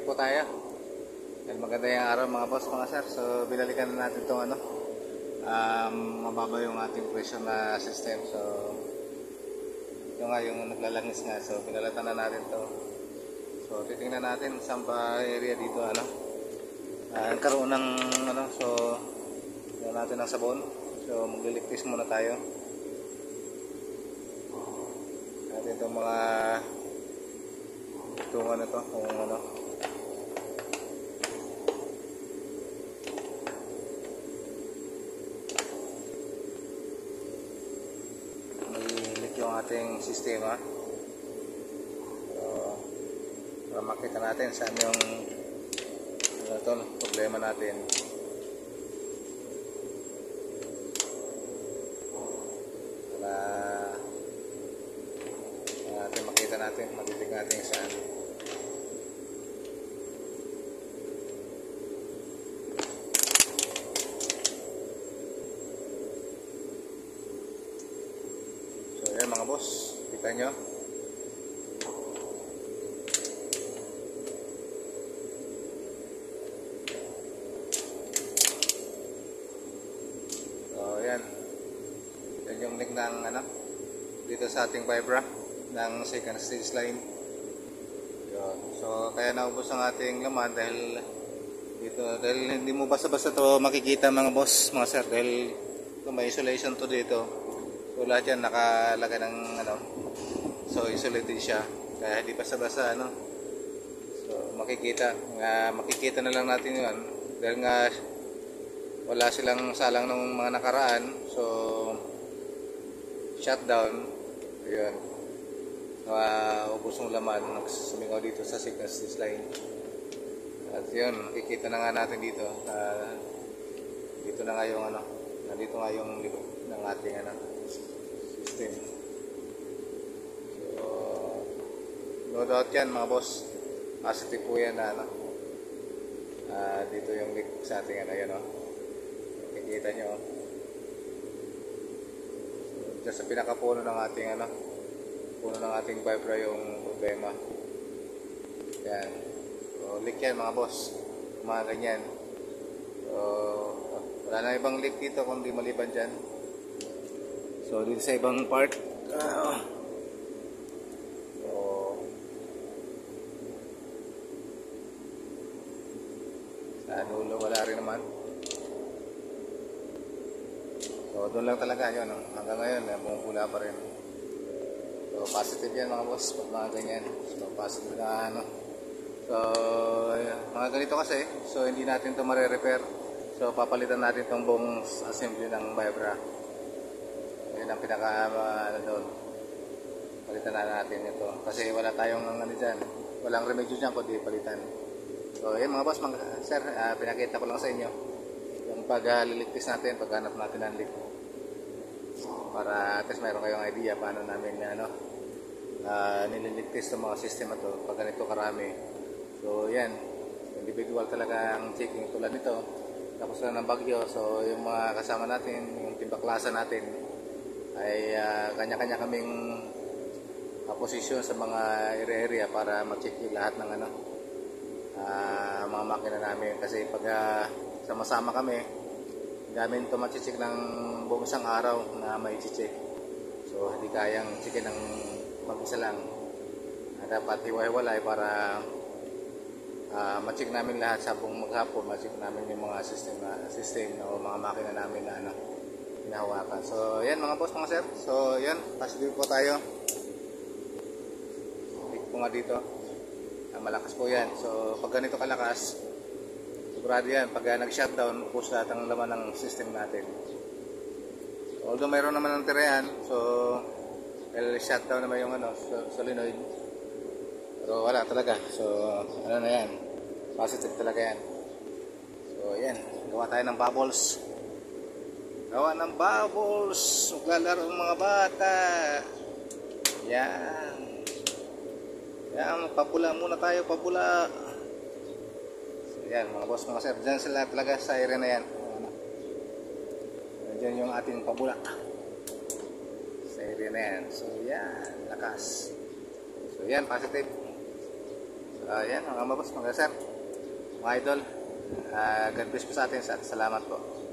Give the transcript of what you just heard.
po tayo. Dahil maganda yung araw mga boss, mga sir. So binalikan na natin itong mababa yung ating presyo na system. So ito nga yung naglalangis nga. So pinalatan na natin to. So titingnan natin saan pa area dito nagkaroon ng so gawin natin ng sabon. So magliligtis muna tayo. Natin itong mga tungan na to kung may yung ating sistema. So para makita natin saan yung problema natin. Para makita natin, matitig natin saan. So yan mga boss, kita nyo. So yan, yan yung link ng dito sa ating vibra ng second stage line. Yun. So kaya naubos ang ating laman dahil hindi mo basta-basta to makikita mga boss, mga sir, dahil may isolation to dito. So lahat yan nakalagay ng so isolated siya, kaya hindi basta-basta so makikita na lang natin yun dahil nga wala silang salang ng mga nakaraan. So shutdown, ayun, ubos ng laman, nagsumingaw dito sa second stage line. At yun, makikita na nga natin dito, dito na nga yung nandito nga yung likod ng ating system. So no doubt yan mga boss, positive po yan na dito yung leak sa ating yun, makikita nyo. So sa pinakapuno ng ating puno ng ating vibra yung problema. Yan. So leak yan mga boss, mga ganyan. So wala na ibang leak dito kundi maliban dyan. So dito sa ibang part sa dulo wala rin naman. So doon lang talaga yun, hanggang ngayon bumubula pa rin. So positive yan mga boss pag mga ganyan. So positive na so mga ganito kasi, so hindi natin ito mare-repair. So papalitan natin itong buong assembly ng vibra. Yun ang pinaka doon, palitan na natin ito kasi wala tayong dyan, walang remedyo dyan kundi palitan. So yun mga boss, mga sir, pinakita ko lang sa inyo yung pagliligtis natin, paghanap natin ng leak, para at least mayroon kayong idea paano namin nililigtis ng mga system na to pag ganito karami. So yan, individual talaga ang checking tulad nito. Tapos na ng bagyo, so yung mga kasama natin, yung timbaklasa natin ay kanya-kanya kaming posisyon sa mga area para mag-check yung lahat ng mga makina namin. Kasi pag sama-sama kami, gamin ito mag-check ng buong isang araw na may check. So hindi kayang check ng mag-isa lang. Dapat hiwa-hiwalay para ma-check namin lahat sa buong maghapon. Ma-check namin yung mga system o mga makina namin na hinahawakan. So yan mga boss, mga sir. So yan, positive po tayo. Click po nga dito. Malakas po yan. So pag ganito kalakas, sigurado yan, pag nag-shutdown, push lahat ang laman ng system natin. So, although mayroon naman ng tirayan, so shutdown naman yung solenoid, pero wala talaga. So na yan, positive talaga yan. So yan, gawa tayo ng bubbles. Maglalaro ang mga bata. Yan, papula muna tayo, papula. So yan mga boss, mga sir, dyan sila talaga sa area na yan. Dyan yung ating pabula sa area na yan. So yan, lakas. So yan, positive. So Yan mga boss, mga sir, mga idol. God bless po sa atin. Salamat po.